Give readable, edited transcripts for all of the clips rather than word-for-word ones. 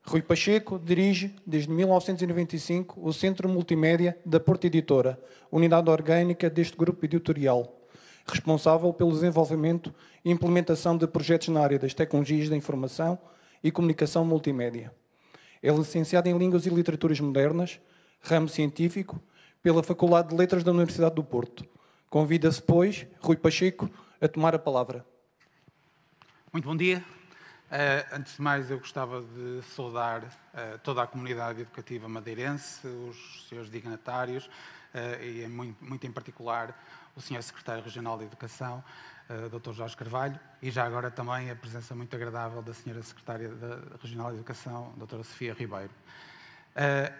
Rui Pacheco dirige, desde 1995, o Centro Multimédia da Porta Editora, unidade orgânica deste grupo editorial, responsável pelo desenvolvimento e implementação de projetos na área das tecnologias da informação e comunicação multimédia. É licenciado em Línguas e Literaturas Modernas, ramo científico, pela Faculdade de Letras da Universidade do Porto. Convida-se, pois, Rui Pacheco a tomar a palavra. Muito bom dia. Antes de mais, eu gostava de saudar toda a comunidade educativa madeirense, os senhores dignatários e, muito em particular, o senhor Secretário Regional de Educação, Dr. Jorge Carvalho, e já agora também a presença muito agradável da senhora Secretária Regional de Educação, Dra. Sofia Ribeiro.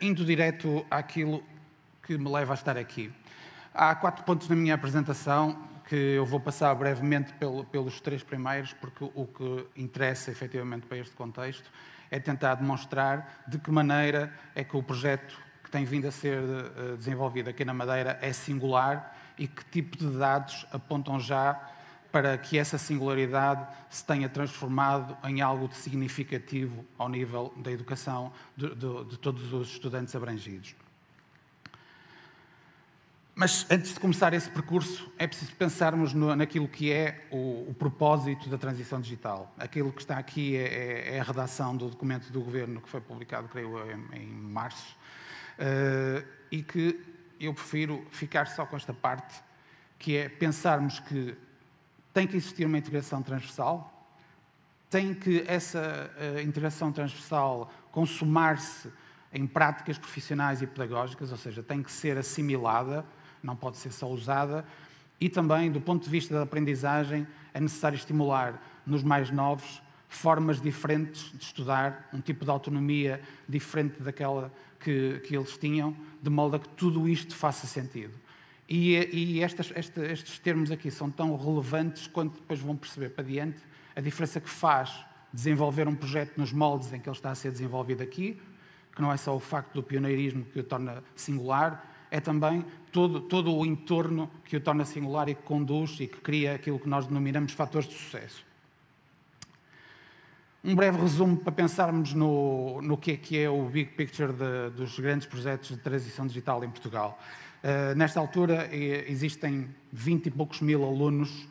Indo direto àquilo que me leva a estar aqui. Há 4 pontos na minha apresentação que eu vou passar brevemente pelos 3 primeiros, porque o que interessa efetivamente para este contexto é tentar demonstrar de que maneira é que o projeto que tem vindo a ser desenvolvido aqui na Madeira é singular e que tipo de dados apontam já para que essa singularidade se tenha transformado em algo de significativo ao nível da educação de todos os estudantes abrangidos. Mas, antes de começar esse percurso, é preciso pensarmos naquilo que é o propósito da transição digital. Aquilo que está aqui é a redação do documento do Governo que foi publicado, creio, em março, e que eu prefiro ficar só com esta parte, que é pensarmos que tem que existir uma integração transversal, tem que essa integração transversal consumar-se em práticas profissionais e pedagógicas, ou seja, tem que ser assimilada, não pode ser só usada, e também, do ponto de vista da aprendizagem, é necessário estimular nos mais novos formas diferentes de estudar, um tipo de autonomia diferente daquela que eles tinham, de modo a que tudo isto faça sentido. E estes termos aqui são tão relevantes quanto depois vão perceber para diante a diferença que faz desenvolver um projeto nos moldes em que ele está a ser desenvolvido aqui, que não é só o facto do pioneirismo que o torna singular, é também todo o entorno que o torna singular e que conduz e que cria aquilo que nós denominamos fatores de sucesso. Um breve resumo para pensarmos no que é o big picture dos grandes projetos de transição digital em Portugal. Nesta altura existem 20 e poucos mil alunos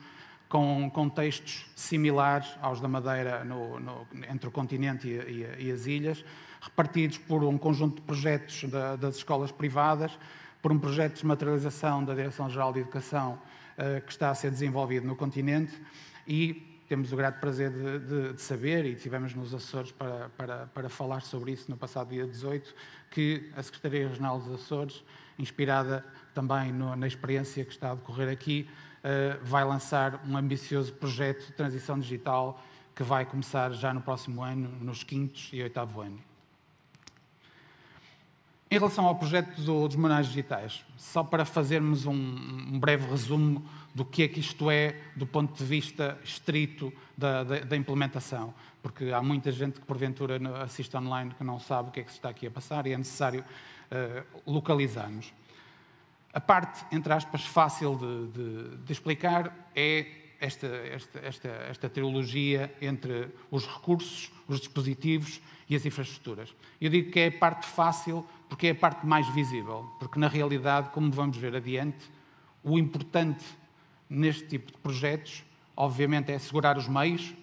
com contextos similares aos da Madeira entre o continente e as ilhas, repartidos por um conjunto de projetos das escolas privadas, por um projeto de desmaterialização da Direção-Geral de Educação que está a ser desenvolvido no continente, e temos o grato prazer de saber, e tivemos nos Açores para falar sobre isso no passado dia 18, que a Secretaria Regional dos Açores, inspirada também na experiência que está a decorrer aqui, vai lançar um ambicioso projeto de transição digital que vai começar já no próximo ano, nos 5º e 8º ano. Em relação ao projeto dos manuais digitais, só para fazermos um breve resumo do que é que isto é do ponto de vista estrito da implementação, porque há muita gente que porventura assiste online que não sabe o que é que se está aqui a passar e é necessário localizarmos. A parte, entre aspas, fácil de explicar é esta trilogia entre os recursos, os dispositivos e as infraestruturas. Eu digo que é a parte fácil porque é a parte mais visível, porque na realidade, como vamos ver adiante, o importante neste tipo de projetos, obviamente, é assegurar os meios,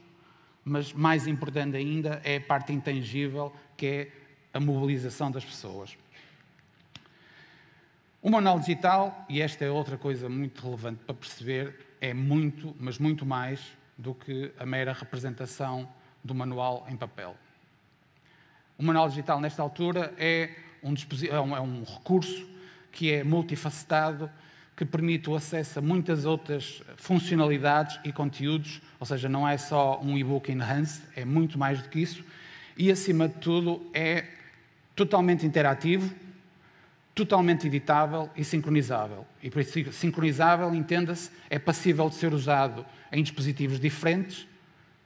mas mais importante ainda é a parte intangível, que é a mobilização das pessoas. O manual digital, e esta é outra coisa muito relevante para perceber, é muito, mas muito mais do que a mera representação do manual em papel. O manual digital, nesta altura, é um recurso que é multifacetado, que permite o acesso a muitas outras funcionalidades e conteúdos, ou seja, não é só um e-book enhanced, é muito mais do que isso, e, acima de tudo, é totalmente interativo, totalmente editável e sincronizável. E por isso, sincronizável, entenda-se, é passível de ser usado em dispositivos diferentes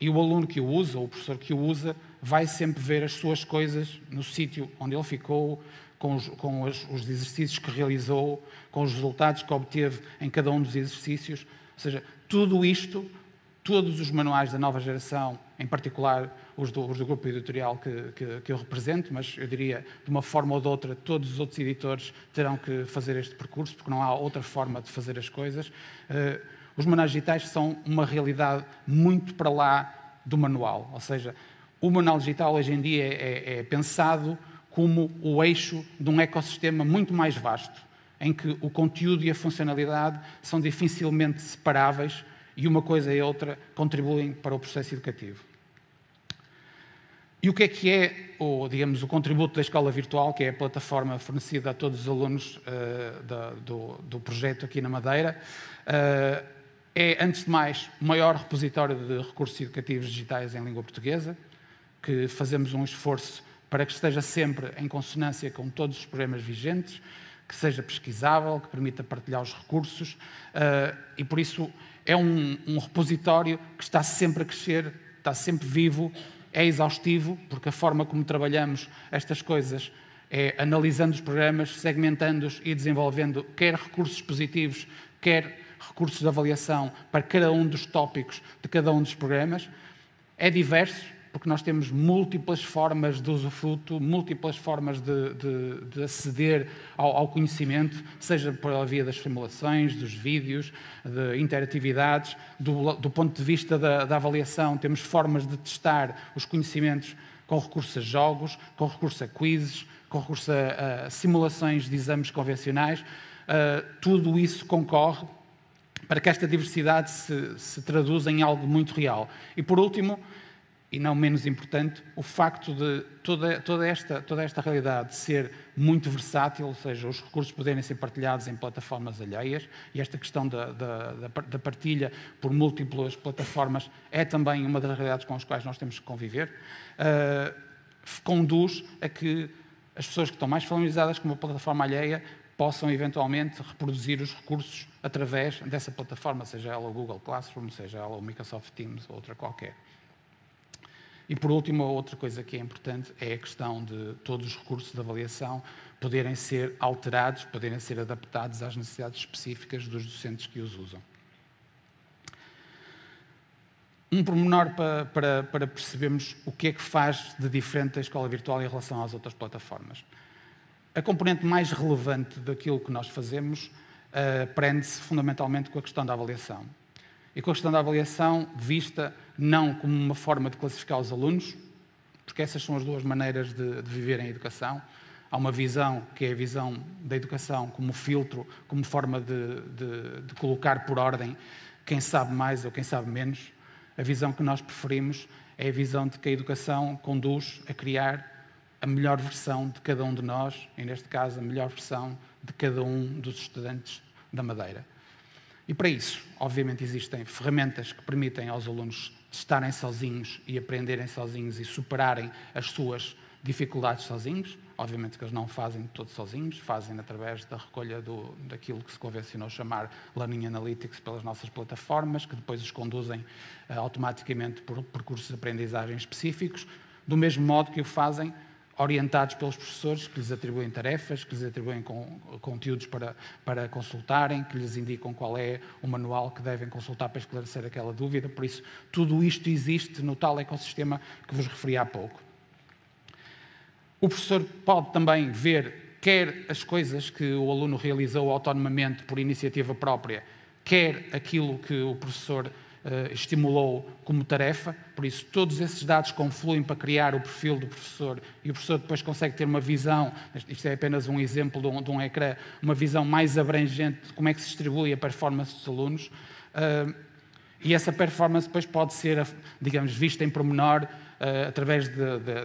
e o aluno que o usa, ou o professor que o usa, vai sempre ver as suas coisas no sítio onde ele ficou, com os exercícios que realizou, com os resultados que obteve em cada um dos exercícios. Ou seja, tudo isto todos os manuais da nova geração, em particular os do grupo editorial que eu represento, mas eu diria, de uma forma ou de outra, todos os outros editores terão que fazer este percurso, porque não há outra forma de fazer as coisas. Os manuais digitais são uma realidade muito para lá do manual, ou seja, o manual digital hoje em dia é pensado como o eixo de um ecossistema muito mais vasto, em que o conteúdo e a funcionalidade são dificilmente separáveis e uma coisa e outra contribuem para o processo educativo. E o que é digamos, o contributo da Escola Virtual, que é a plataforma fornecida a todos os alunos do projeto aqui na Madeira? É, antes de mais, o maior repositório de recursos educativos digitais em língua portuguesa, que fazemos um esforço para que esteja sempre em consonância com todos os programas vigentes, que seja pesquisável, que permita partilhar os recursos, e por isso é um repositório que está sempre a crescer, está sempre vivo, é exaustivo, porque a forma como trabalhamos estas coisas é analisando os programas, segmentando-os e desenvolvendo quer recursos positivos, quer recursos de avaliação para cada um dos tópicos de cada um dos programas. É diverso, porque nós temos múltiplas formas de usufruto, múltiplas formas de aceder ao conhecimento, seja pela via das simulações, dos vídeos, de interatividades. Do ponto de vista da avaliação, temos formas de testar os conhecimentos com recurso a jogos, com recurso a quizzes, com recurso a simulações de exames convencionais. Tudo isso concorre para que esta diversidade se traduza em algo muito real. E, por último, e não menos importante, o facto de toda esta realidade ser muito versátil, ou seja, os recursos poderem ser partilhados em plataformas alheias, e esta questão da partilha por múltiplas plataformas é também uma das realidades com as quais nós temos que conviver, conduz a que as pessoas que estão mais familiarizadas com uma plataforma alheia possam eventualmente reproduzir os recursos através dessa plataforma, seja ela o Google Classroom, seja ela o Microsoft Teams ou outra qualquer. E, por último, outra coisa que é importante é a questão de todos os recursos de avaliação poderem ser alterados, poderem ser adaptados às necessidades específicas dos docentes que os usam. Um pormenor para percebermos o que é que faz de diferente a escola virtual em relação às outras plataformas. A componente mais relevante daquilo que nós fazemos prende-se fundamentalmente com a questão da avaliação. E com a questão da avaliação vista não como uma forma de classificar os alunos, porque essas são as duas maneiras de viver em educação. Há uma visão que é a visão da educação como filtro, como forma de colocar por ordem quem sabe mais ou quem sabe menos. A visão que nós preferimos é a visão de que a educação conduz a criar a melhor versão de cada um de nós, e neste caso a melhor versão de cada um dos estudantes da Madeira. E para isso, obviamente, existem ferramentas que permitem aos alunos estarem sozinhos e aprenderem sozinhos e superarem as suas dificuldades sozinhos. Obviamente que eles não fazem de todo sozinhos, fazem através da recolha daquilo que se convencionou chamar Learning Analytics pelas nossas plataformas, que depois os conduzem automaticamente por percursos de aprendizagem específicos, do mesmo modo que o fazem orientados pelos professores, que lhes atribuem tarefas, que lhes atribuem conteúdos para consultarem, que lhes indicam qual é o manual que devem consultar para esclarecer aquela dúvida. Por isso, tudo isto existe no tal ecossistema que vos referi há pouco. O professor pode também ver quer as coisas que o aluno realizou autonomamente por iniciativa própria, quer aquilo que o professor estimulou como tarefa, por isso todos esses dados confluem para criar o perfil do professor e o professor depois consegue ter uma visão, isto é apenas um exemplo de um ecrã, uma visão mais abrangente de como é que se distribui a performance dos alunos, e essa performance depois pode ser, digamos, vista em pormenor através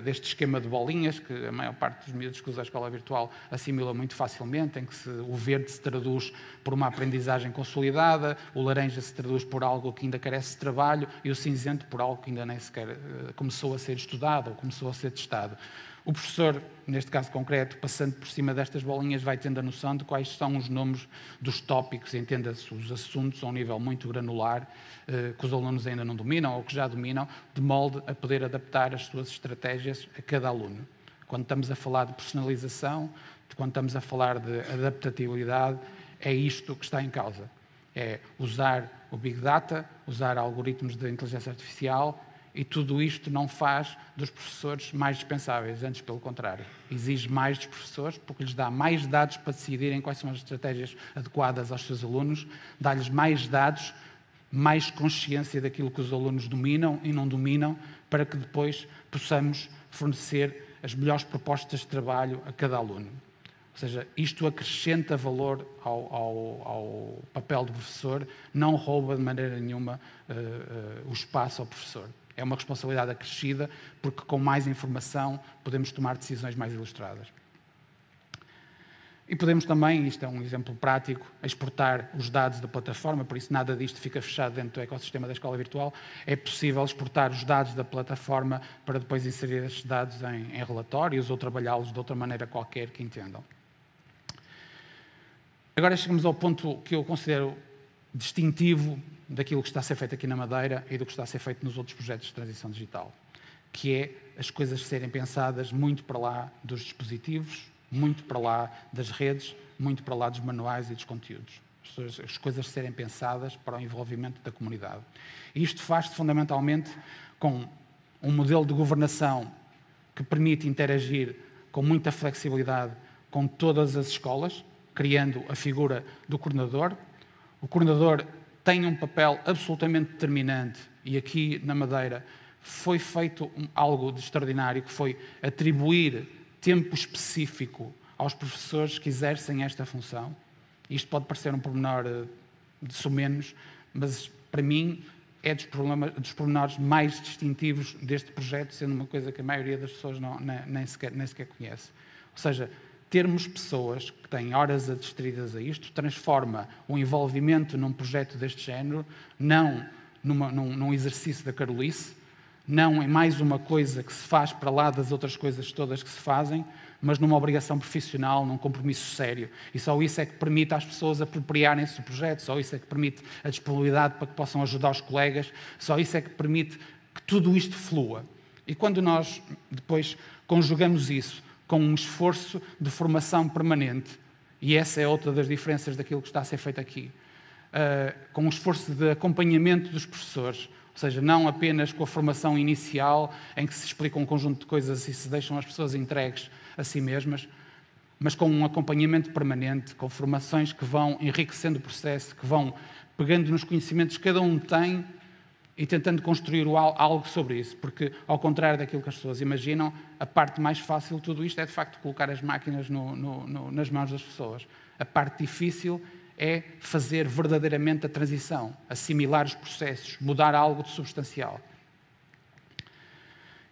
deste esquema de bolinhas, que a maior parte dos miúdos que usa a escola virtual assimila muito facilmente, em que o verde se traduz por uma aprendizagem consolidada, o laranja se traduz por algo que ainda carece de trabalho e o cinzento por algo que ainda nem sequer começou a ser estudado ou começou a ser testado. O professor, neste caso concreto, passando por cima destas bolinhas, vai tendo a noção de quais são os nomes dos tópicos, entenda-se os assuntos a um nível muito granular, que os alunos ainda não dominam ou que já dominam, de molde a poder adaptar as suas estratégias a cada aluno. Quando estamos a falar de personalização, quando estamos a falar de adaptabilidade, é isto que está em causa. É usar o Big Data, usar algoritmos de inteligência artificial, e tudo isto não faz dos professores mais dispensáveis, antes pelo contrário. Exige mais dos professores porque lhes dá mais dados para decidirem quais são as estratégias adequadas aos seus alunos, dá-lhes mais dados, mais consciência daquilo que os alunos dominam e não dominam, para que depois possamos fornecer as melhores propostas de trabalho a cada aluno. Ou seja, isto acrescenta valor ao papel do professor, não rouba de maneira nenhuma o espaço ao professor. É uma responsabilidade acrescida, porque com mais informação podemos tomar decisões mais ilustradas. E podemos também, isto é um exemplo prático, exportar os dados da plataforma, por isso nada disto fica fechado dentro do ecossistema da escola virtual. É possível exportar os dados da plataforma para depois inserir estes dados em relatórios ou trabalhá-los de outra maneira qualquer que entendam. Agora chegamos ao ponto que eu considero distintivo daquilo que está a ser feito aqui na Madeira e do que está a ser feito nos outros projetos de transição digital, que é as coisas serem pensadas muito para lá dos dispositivos, muito para lá das redes, muito para lá dos manuais e dos conteúdos. As coisas serem pensadas para o envolvimento da comunidade. E isto faz-se fundamentalmente com um modelo de governação que permite interagir com muita flexibilidade com todas as escolas, criando a figura do coordenador. O coordenador tem um papel absolutamente determinante e aqui na Madeira foi feito algo de extraordinário, que foi atribuir tempo específico aos professores que exercem esta função. Isto pode parecer um pormenor de sumenos, mas para mim é dos pormenores mais distintivos deste projeto, sendo uma coisa que a maioria das pessoas nem sequer conhece. Ou seja, termos pessoas que têm horas adstritas a isto transforma o envolvimento num projeto deste género não num exercício da carolice, não em mais uma coisa que se faz para lá das outras coisas todas que se fazem, mas numa obrigação profissional, num compromisso sério. E só isso é que permite às pessoas apropriarem-se do projeto, só isso é que permite a disponibilidade para que possam ajudar os colegas, só isso é que permite que tudo isto flua. E quando nós depois conjugamos isso com um esforço de formação permanente, e essa é outra das diferenças daquilo que está a ser feito aqui, com um esforço de acompanhamento dos professores, ou seja, não apenas com a formação inicial, em que se explica um conjunto de coisas e se deixam as pessoas entregues a si mesmas, mas com um acompanhamento permanente, com formações que vão enriquecendo o processo, que vão pegando nos conhecimentos que cada um tem e tentando construir algo sobre isso, porque, ao contrário daquilo que as pessoas imaginam, a parte mais fácil de tudo isto é, de facto, colocar as máquinas nas mãos das pessoas. A parte difícil é fazer verdadeiramente a transição, assimilar os processos, mudar algo de substancial.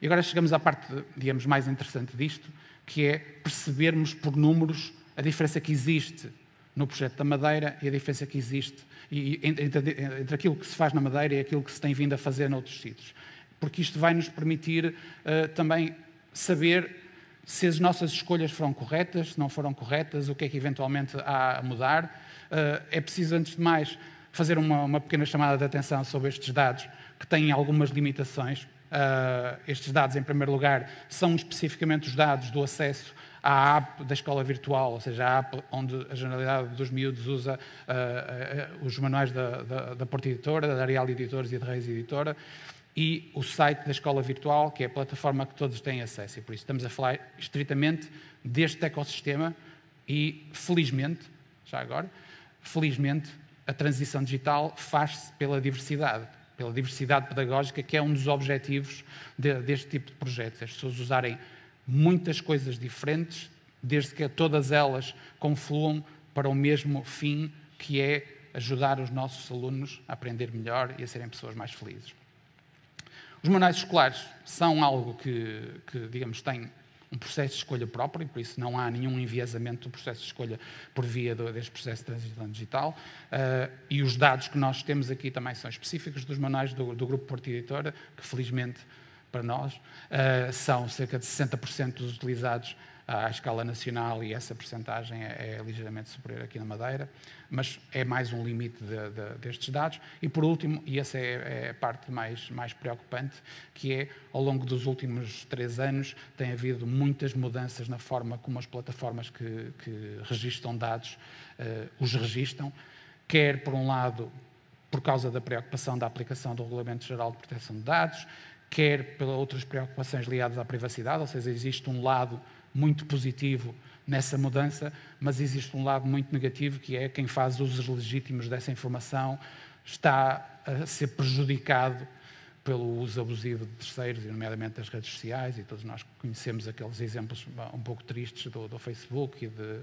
E agora chegamos à parte, digamos, mais interessante disto, que é percebermos por números a diferença que existe no projeto da Madeira e a diferença que existe entre aquilo que se faz na Madeira e aquilo que se tem vindo a fazer noutros sítios. Porque isto vai nos permitir também saber se as nossas escolhas foram corretas, se não foram corretas, o que é que eventualmente há a mudar. É preciso, antes de mais, fazer uma pequena chamada de atenção sobre estes dados, que têm algumas limitações. Estes dados, em primeiro lugar, são especificamente os dados do acesso à app da escola virtual, ou seja, a app onde a generalidade dos miúdos usa os manuais da Porta Editora, da Arial Editores e da Reis Editora, e o site da escola virtual, que é a plataforma que todos têm acesso. E por isso estamos a falar estritamente deste ecossistema e, felizmente, já agora, felizmente, a transição digital faz-se pela diversidade pedagógica, que é um dos objetivos deste tipo de projetos. As pessoas usarem muitas coisas diferentes, desde que todas elas confluam para o mesmo fim, que é ajudar os nossos alunos a aprender melhor e a serem pessoas mais felizes. Os manuais escolares são algo que digamos, tem um processo de escolha próprio, e por isso não há nenhum enviesamento do processo de escolha por via deste processo de transição digital. E os dados que nós temos aqui também são específicos dos manuais do Grupo Porta Editora, que felizmente para nós são cerca de 60% dos utilizados à escala nacional, e essa percentagem é ligeiramente superior aqui na Madeira, mas é mais um limite destes dados. E por último, e essa é a parte mais preocupante, que é, ao longo dos últimos 3 anos, tem havido muitas mudanças na forma como as plataformas que registram dados os registram, quer, por um lado, por causa da preocupação da aplicação do Regulamento Geral de Proteção de Dados, quer pelas outras preocupações ligadas à privacidade, ou seja, existe um lado muito positivo nessa mudança, mas existe um lado muito negativo, que é quem faz usos legítimos dessa informação está a ser prejudicado pelo uso abusivo de terceiros, e nomeadamente das redes sociais, e todos nós conhecemos aqueles exemplos um pouco tristes do Facebook e de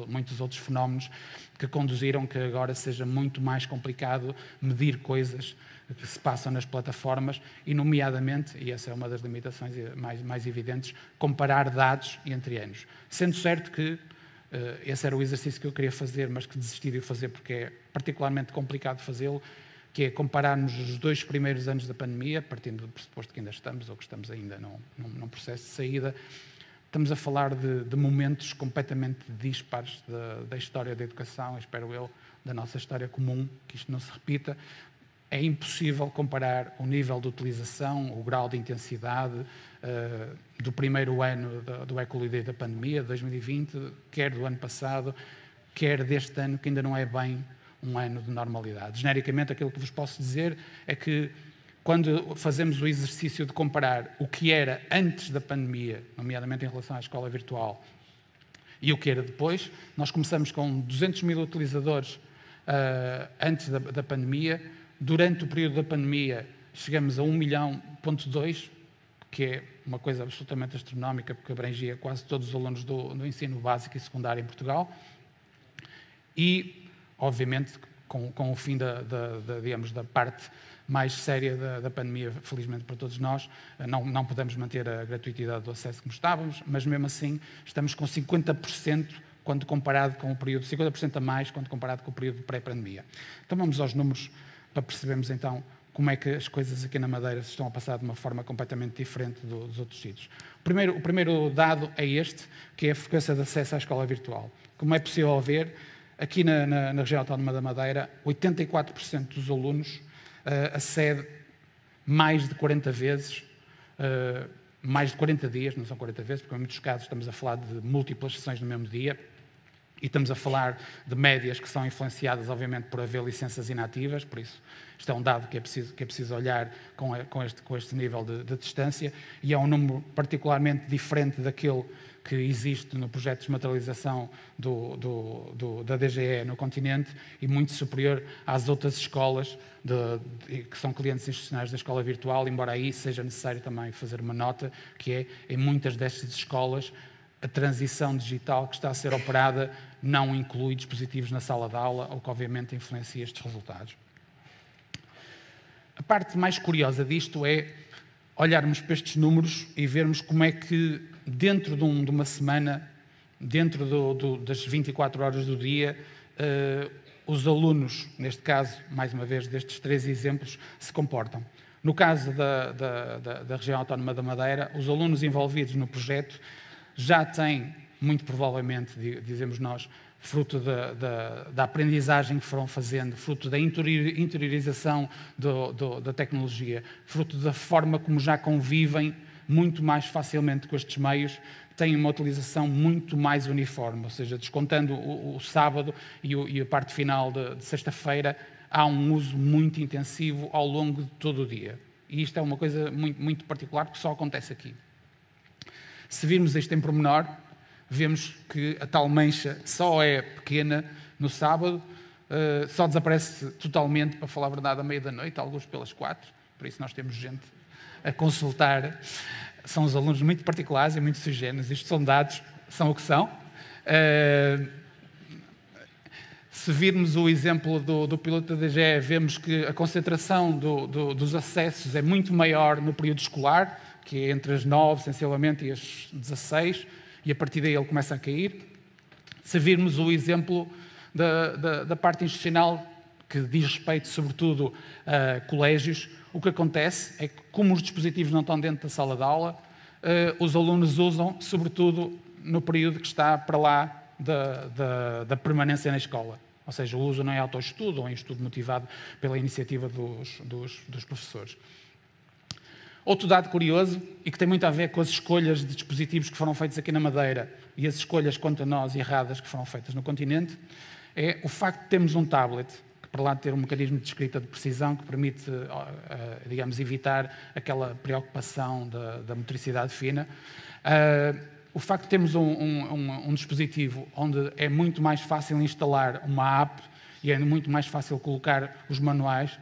muitos outros fenómenos que conduziram que agora seja muito mais complicado medir coisas que se passam nas plataformas e, nomeadamente, e essa é uma das limitações mais evidentes, comparar dados entre anos. Sendo certo que esse era o exercício que eu queria fazer, mas que desisti de fazer porque é particularmente complicado fazê-lo, que é compararmos os 2 primeiros anos da pandemia, partindo do pressuposto que ainda estamos, ou que estamos ainda num processo de saída. Estamos a falar de momentos completamente dispares da história da educação, espero eu, da nossa história comum, que isto não se repita. É impossível comparar o nível de utilização, o grau de intensidade do primeiro ano do ecologia da pandemia, de 2020, quer do ano passado, quer deste ano, que ainda não é bem um ano de normalidade. Genericamente, aquilo que vos posso dizer é que, quando fazemos o exercício de comparar o que era antes da pandemia, nomeadamente em relação à escola virtual, e o que era depois, nós começamos com 200 mil utilizadores antes da pandemia. Durante o período da pandemia, chegamos a 1,2 milhão, que é uma coisa absolutamente astronómica, porque abrangia quase todos os alunos do ensino básico e secundário em Portugal. E, obviamente, com o fim digamos, da parte mais séria da pandemia, felizmente para todos nós, não podemos manter a gratuitidade do acesso como estávamos, mas mesmo assim estamos com 50% quando comparado com o período, 50% a mais quando comparado com o período pré-pandemia. Então vamos aos números para percebermos então como é que as coisas aqui na Madeira se estão a passar de uma forma completamente diferente dos outros sítios. O primeiro dado é este, que é a frequência de acesso à escola virtual. Como é possível ver, aqui na região autónoma da Madeira, 84% dos alunos acede mais de 40 vezes, mais de 40 dias, não são 40 vezes, porque em muitos casos estamos a falar de múltiplas sessões no mesmo dia, e estamos a falar de médias que são influenciadas, obviamente, por haver licenças inativas, por isso isto é um dado que é preciso olhar com este nível de distância, e é um número particularmente diferente daquele que existe no projeto de desmaterialização da DGE no continente e muito superior às outras escolas que são clientes institucionais da escola virtual, embora aí seja necessário também fazer uma nota, que é, em muitas destas escolas, a transição digital que está a ser operada não inclui dispositivos na sala de aula, o que obviamente influencia estes resultados. A parte mais curiosa disto é olharmos para estes números e vermos como é que, dentro de uma semana, dentro das 24 horas do dia, os alunos, neste caso, mais uma vez, destes 3 exemplos, se comportam. No caso da região autónoma da Madeira, os alunos envolvidos no projeto já têm, muito provavelmente, dizemos nós, fruto da aprendizagem que foram fazendo, fruto da interiorização da tecnologia, fruto da forma como já convivem muito mais facilmente com estes meios, têm uma utilização muito mais uniforme, ou seja, descontando o sábado e a parte final de sexta-feira, há um uso muito intensivo ao longo de todo o dia. E isto é uma coisa muito, muito particular, que só acontece aqui. Se virmos isto em pormenor, vemos que a tal mancha só é pequena no sábado, só desaparece totalmente, para falar a verdade, à meia da noite, alguns pelas 4, por isso nós temos gente a consultar. São os alunos muito particulares e muito sui generis, isto são dados, são o que são. Se virmos o exemplo do piloto da DGE, vemos que a concentração dos acessos é muito maior no período escolar, que é entre as 9, sensivelmente, e as 16, e a partir daí ele começa a cair. Se virmos o exemplo da parte institucional, que diz respeito, sobretudo, a colégios, o que acontece é que, como os dispositivos não estão dentro da sala de aula, os alunos usam, sobretudo, no período que está para lá da permanência na escola. Ou seja, o uso não é autoestudo, ou é estudo motivado pela iniciativa dos professores. Outro dado curioso, e que tem muito a ver com as escolhas de dispositivos que foram feitos aqui na Madeira e as escolhas, quanto a nós, erradas que foram feitas no continente, é o facto de termos um tablet para lá ter um mecanismo de escrita de precisão que permite, digamos, evitar aquela preocupação da motricidade fina. O facto de termos um dispositivo onde é muito mais fácil instalar uma app e é muito mais fácil colocar os manuais,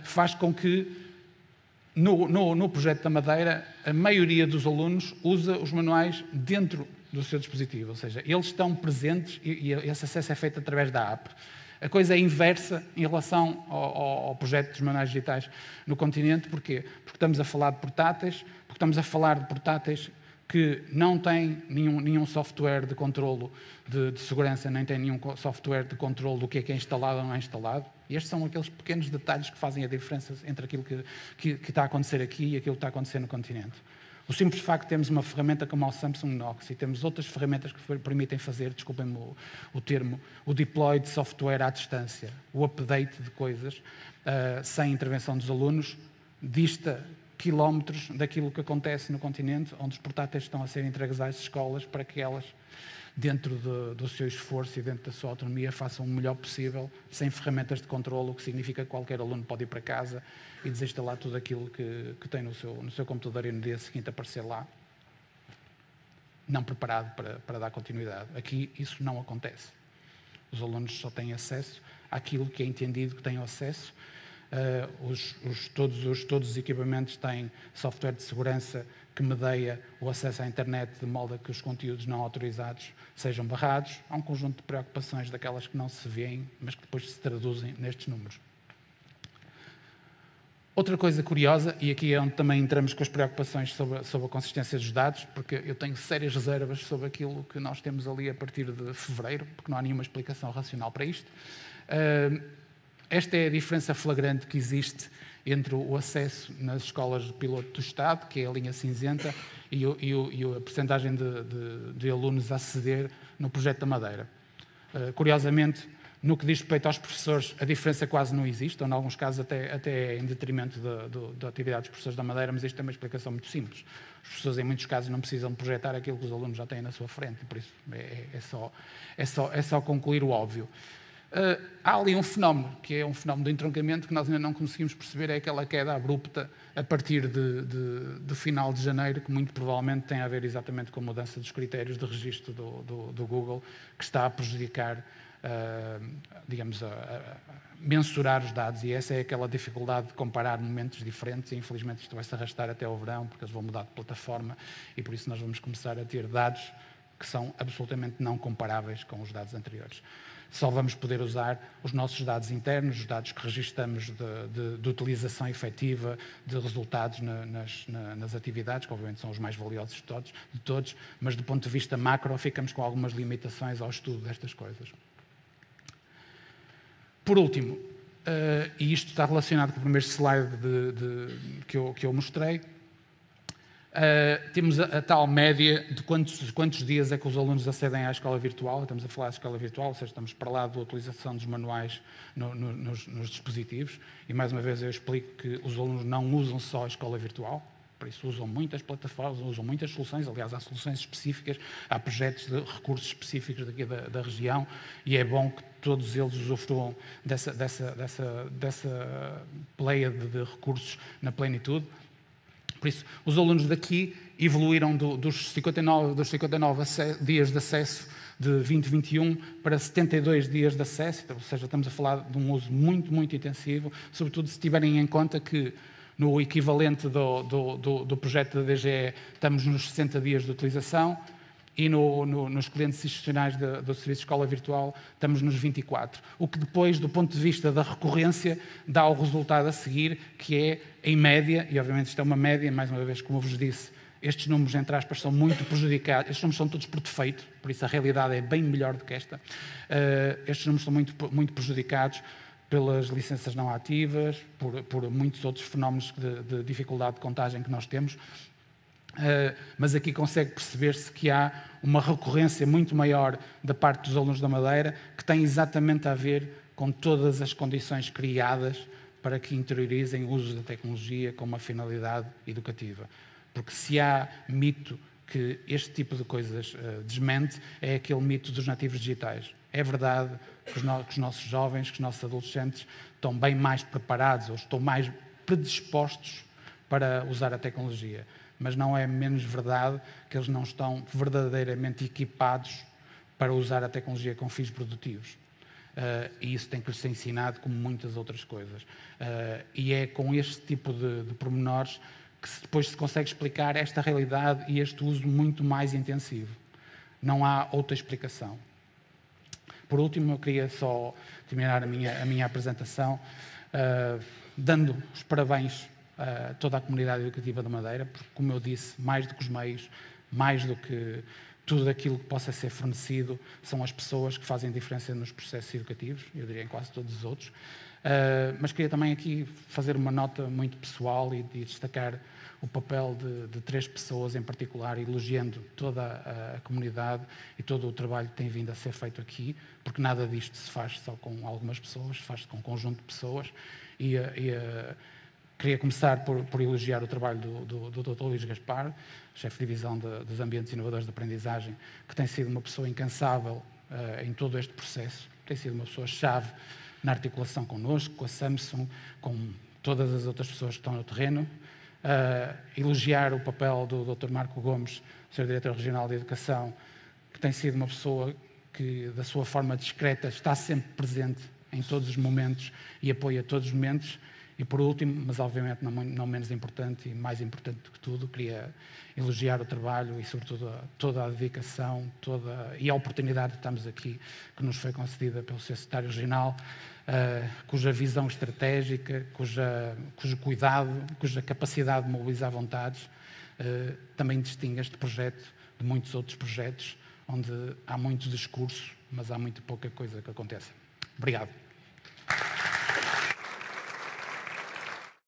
faz com que no projeto da Madeira a maioria dos alunos usa os manuais dentro do seu dispositivo, ou seja, eles estão presentes e esse acesso é feito através da app. A coisa é inversa em relação ao projeto dos manuais digitais no continente. Porquê? Porque estamos a falar de portáteis, porque estamos a falar de portáteis que não têm nenhum software de controlo de segurança, nem têm nenhum software de controlo do que é instalado ou não é instalado. E estes são aqueles pequenos detalhes que fazem a diferença entre aquilo que está a acontecer aqui e aquilo que está a acontecer no continente. O simples facto de termos uma ferramenta como o Samsung Knox e temos outras ferramentas que permitem fazer, desculpem-me o termo, o deploy de software à distância, o update de coisas, sem intervenção dos alunos, dista quilómetros daquilo que acontece no continente, onde os portáteis estão a ser entregues às escolas para que elas, dentro do seu esforço e dentro da sua autonomia, façam o melhor possível, sem ferramentas de controle, o que significa que qualquer aluno pode ir para casa e desinstalar tudo aquilo que tem no seu computador e no dia seguinte aparecer lá, não preparado para dar continuidade. Aqui isso não acontece. Os alunos só têm acesso àquilo que é entendido que têm acesso. Todos os equipamentos têm software de segurança que medeia o acesso à internet de modo a que os conteúdos não autorizados sejam barrados. Há um conjunto de preocupações daquelas que não se veem, mas que depois se traduzem nestes números. Outra coisa curiosa, e aqui é onde também entramos com as preocupações sobre a consistência dos dados, porque eu tenho sérias reservas sobre aquilo que nós temos ali a partir de fevereiro, porque não há nenhuma explicação racional para isto. Esta é a diferença flagrante que existe entre o acesso nas escolas de piloto do Estado, que é a linha cinzenta, e a percentagem de alunos a aceder no projeto da Madeira. Curiosamente, no que diz respeito aos professores, a diferença quase não existe, ou em alguns casos até em detrimento da atividade dos professores da Madeira, mas isto tem uma explicação muito simples. Os professores, em muitos casos, não precisam projetar aquilo que os alunos já têm na sua frente, e por isso é só concluir o óbvio. Há ali um fenómeno, que é um fenómeno do entroncamento, que nós ainda não conseguimos perceber, é aquela queda abrupta a partir do final de janeiro, que muito provavelmente tem a ver exatamente com a mudança dos critérios de registro do Google, que está a prejudicar, digamos, a mensurar os dados, e essa é aquela dificuldade de comparar momentos diferentes, e infelizmente isto vai se arrastar até ao verão, porque eles vão mudar de plataforma, e por isso nós vamos começar a ter dados que são absolutamente não comparáveis com os dados anteriores. Só vamos poder usar os nossos dados internos, os dados que registramos de utilização efetiva de resultados nas atividades, que obviamente são os mais valiosos de todos, mas do ponto de vista macro ficamos com algumas limitações ao estudo destas coisas. Por último, e isto está relacionado com o primeiro slide que eu mostrei, temos a tal média de quantos dias é que os alunos acedem à escola virtual. Estamos a falar de escola virtual, ou seja, estamos para lá da utilização dos manuais nos dispositivos. E, mais uma vez, eu explico que os alunos não usam só a escola virtual, por isso usam muitas plataformas, usam muitas soluções. Aliás, há soluções específicas, há projetos de recursos específicos daqui da região, e é bom que todos eles usufruam dessa pleiade de recursos na plenitude. Por isso, os alunos daqui evoluíram dos 59 dias de acesso de 2021 para 72 dias de acesso, ou seja, estamos a falar de um uso muito, muito intensivo, sobretudo se tiverem em conta que no equivalente do projeto da DGE estamos nos 60 dias de utilização e nos clientes institucionais do Serviço de Escola Virtual estamos nos 24. O que depois, do ponto de vista da recorrência, dá o resultado a seguir, que é, em média, e obviamente isto é uma média, mais uma vez, como eu vos disse, estes números, entre aspas, são muito prejudicados. Estes números são todos por defeito, por isso a realidade é bem melhor do que esta. Estes números são muito, muito prejudicados pelas licenças não ativas, por muitos outros fenómenos de dificuldade de contagem que nós temos. Mas aqui consegue perceber-se que há uma recorrência muito maior da parte dos alunos da Madeira, que tem exatamente a ver com todas as condições criadas para que interiorizem o uso da tecnologia com uma finalidade educativa. Porque se há mito que este tipo de coisas desmente é aquele mito dos nativos digitais. É verdade que os nossos jovens, que os nossos adolescentes estão bem mais preparados ou estão mais predispostos para usar a tecnologia, mas não é menos verdade que eles não estão verdadeiramente equipados para usar a tecnologia com fins produtivos. E isso tem que lhes ser ensinado como muitas outras coisas. E é com este tipo de pormenores que depois se consegue explicar esta realidade e este uso muito mais intensivo. Não há outra explicação. Por último, eu queria só terminar a minha apresentação dando os parabéns a toda a comunidade educativa da Madeira, porque, como eu disse, mais do que os meios, mais do que tudo aquilo que possa ser fornecido, são as pessoas que fazem diferença nos processos educativos, eu diria em quase todos os outros. Mas queria também aqui fazer uma nota muito pessoal e destacar o papel de 3 pessoas em particular, elogiando toda a comunidade e todo o trabalho que tem vindo a ser feito aqui, porque nada disto se faz só com algumas pessoas, faz-se com um conjunto de pessoas. Queria começar por elogiar o trabalho do Dr. Luís Gaspar, chefe de divisão dos ambientes inovadores de aprendizagem, que tem sido uma pessoa incansável em todo este processo, tem sido uma pessoa-chave na articulação connosco, com a Samsung, com todas as outras pessoas que estão no terreno. Elogiar o papel do Dr. Marco Gomes, Sr. Diretor Regional de Educação, que tem sido uma pessoa que, da sua forma discreta, está sempre presente em todos os momentos e apoia todos os momentos. E, por último, mas obviamente não menos importante e mais importante do que tudo, queria elogiar o trabalho e, sobretudo, toda a dedicação e a oportunidade de estarmos aqui, que nos foi concedida pelo Sr. Secretário Regional, cuja visão estratégica, cujo cuidado, cuja capacidade de mobilizar vontades, também distingue este projeto de muitos outros projetos, onde há muito discurso, mas há muito pouca coisa que acontece. Obrigado.